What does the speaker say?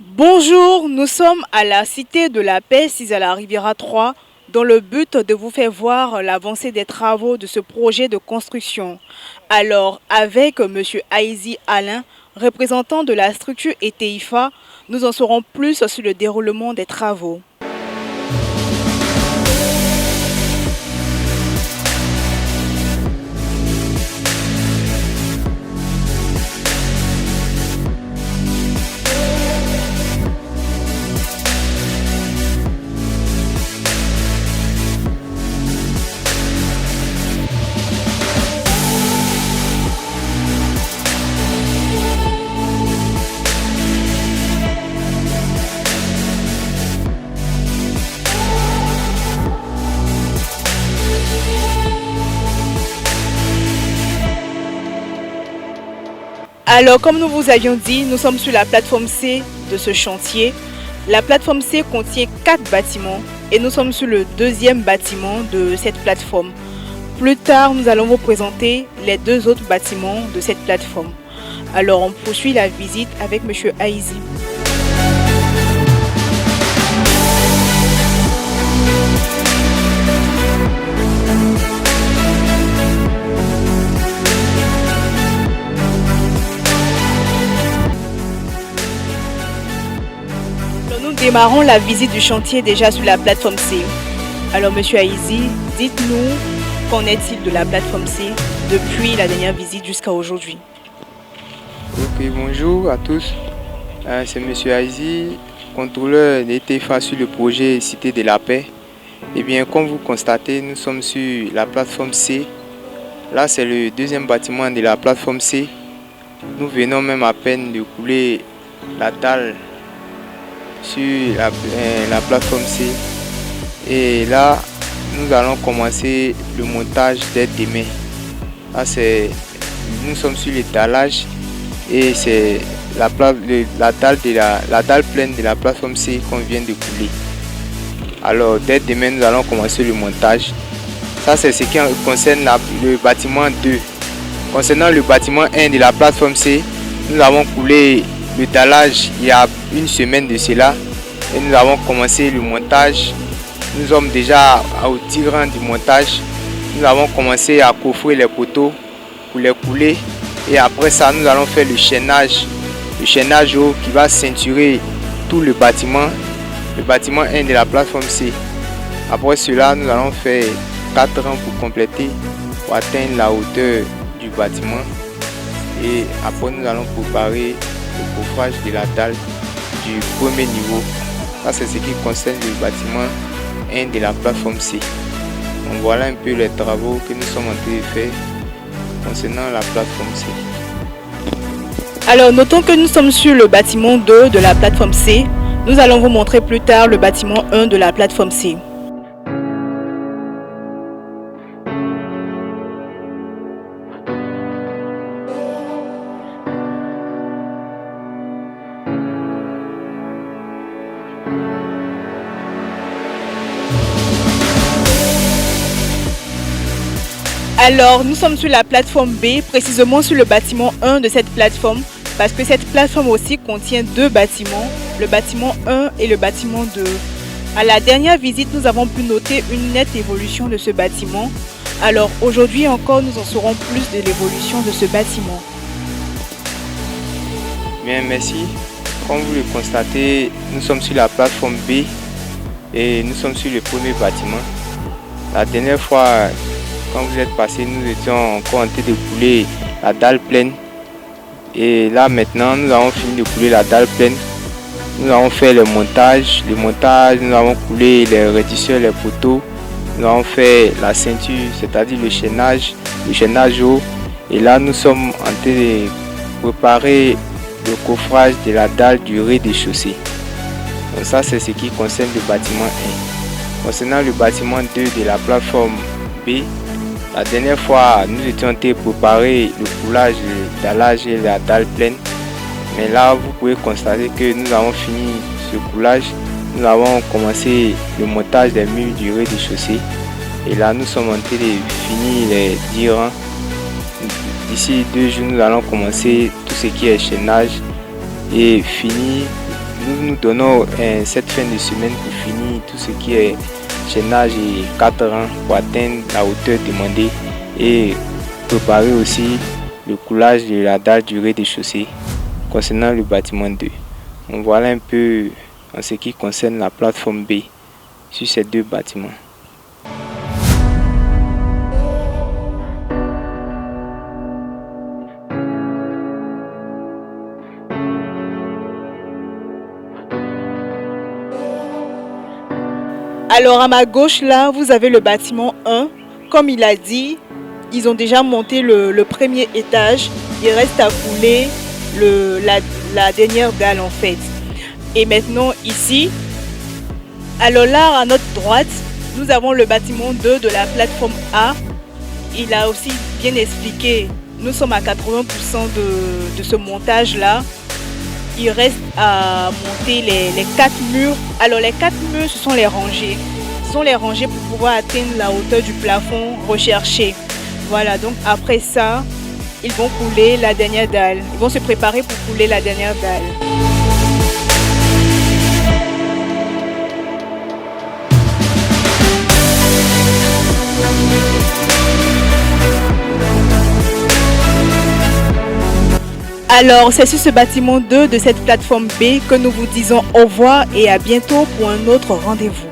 Bonjour, nous sommes à la Cité de la Paix, 6 à la Riviera 3, dans le but de vous faire voir l'avancée des travaux de ce projet de construction. Alors, avec M. Aizi Alain, représentant de la structure ETIFA, nous en saurons plus sur le déroulement des travaux. Alors, comme nous vous avions dit, nous sommes sur la plateforme C de ce chantier. La plateforme C contient 4 bâtiments et nous sommes sur le deuxième bâtiment de cette plateforme. Plus tard, nous allons vous présenter les 2 autres bâtiments de cette plateforme. Alors, on poursuit la visite avec M. Aizi. Nous démarrons la visite du chantier déjà sur la plateforme C. Alors, Monsieur Aizi, dites-nous, qu'en est-il de la plateforme C depuis la dernière visite jusqu'à aujourd'hui? Ok, bonjour à tous. C'est Monsieur Aizi, contrôleur d'ETIFA sur le projet Cité de la Paix. Eh bien, comme vous constatez, nous sommes sur la plateforme C. Là, c'est le deuxième bâtiment de la plateforme C. Nous venons même à peine de couler la dalle sur la plateforme C. Et là, nous allons commencer le montage dès demain. Là, nous sommes sur l'étalage et c'est la dalle pleine de la plateforme C qu'on vient de couler. Alors, dès demain, nous allons commencer le montage. Ça, c'est ce qui concerne le bâtiment 2. Concernant le bâtiment 1 de la plateforme C, nous avons coulé le dallage il y a une semaine de cela et nous avons commencé le montage. Nous sommes déjà au tirant du montage. Nous avons commencé à coffrer les poteaux pour les couler et après ça nous allons faire le chaînage haut qui va ceinturer tout le bâtiment 1 de la plateforme C. Après cela nous allons faire 4 rangs pour compléter, pour atteindre la hauteur du bâtiment et après nous allons préparer le coffrage de la dalle du premier niveau. Ça, c'est ce qui concerne le bâtiment 1 de la plateforme C. Donc voilà un peu les travaux que nous sommes en train de faire concernant la plateforme C. Alors, notons que nous sommes sur le bâtiment 2 de la plateforme C. Nous allons vous montrer plus tard le bâtiment 1 de la plateforme C. Alors, nous sommes sur la plateforme B, précisément sur le bâtiment 1 de cette plateforme, parce que cette plateforme aussi contient 2 bâtiments, le bâtiment 1 et le bâtiment 2. À la dernière visite, nous avons pu noter une nette évolution de ce bâtiment. Alors, aujourd'hui encore, nous en saurons plus de l'évolution de ce bâtiment. Bien, merci. Comme vous le constatez, nous sommes sur la plateforme B et nous sommes sur le premier bâtiment. La dernière fois, quand vous êtes passé, nous étions encore en train de couler la dalle pleine. Et là maintenant, nous avons fini de couler la dalle pleine. Nous avons fait le montage. Nous avons coulé les réducteurs, les poteaux. Nous avons fait la ceinture, c'est-à-dire le chaînage haut. Et là, nous sommes en train de préparer le coffrage de la dalle du rez-de-chaussée. Donc ça, c'est ce qui concerne le bâtiment 1. Concernant le bâtiment 2 de la plateforme B, la dernière fois, nous étions en train de préparer le coulage, le dallage et la dalle pleine. Mais là, vous pouvez constater que nous avons fini ce coulage. Nous avons commencé le montage des murs du rez-de-chaussée. Et là, nous sommes en train de finir les 10 rangs. D'ici 2 jours, nous allons commencer tout ce qui est chaînage et finir nous nous donnons cette fin de semaine pour finir tout ce qui est chaînage et 4 rangs pour atteindre la hauteur demandée et préparer aussi le coulage de la dalle du rez-de-chaussée concernant le bâtiment 2. Donc voilà un peu en ce qui concerne la plateforme B sur ces deux bâtiments. Alors à ma gauche là, vous avez le bâtiment 1. Comme il a dit, ils ont déjà monté le premier étage. Il reste à couler la dernière dalle en fait. Et maintenant ici, alors là à notre droite, nous avons le bâtiment 2 de la plateforme A. Il a aussi bien expliqué, nous sommes à 80% de ce montage là. Il reste à monter les 4 murs. Alors les 4 murs, ce sont les rangées. Ce sont les rangées pour pouvoir atteindre la hauteur du plafond recherché. Voilà, donc après ça, ils vont couler la dernière dalle. Ils vont se préparer pour couler la dernière dalle. Alors, c'est sur ce bâtiment 2 de cette plateforme B que nous vous disons au revoir et à bientôt pour un autre rendez-vous.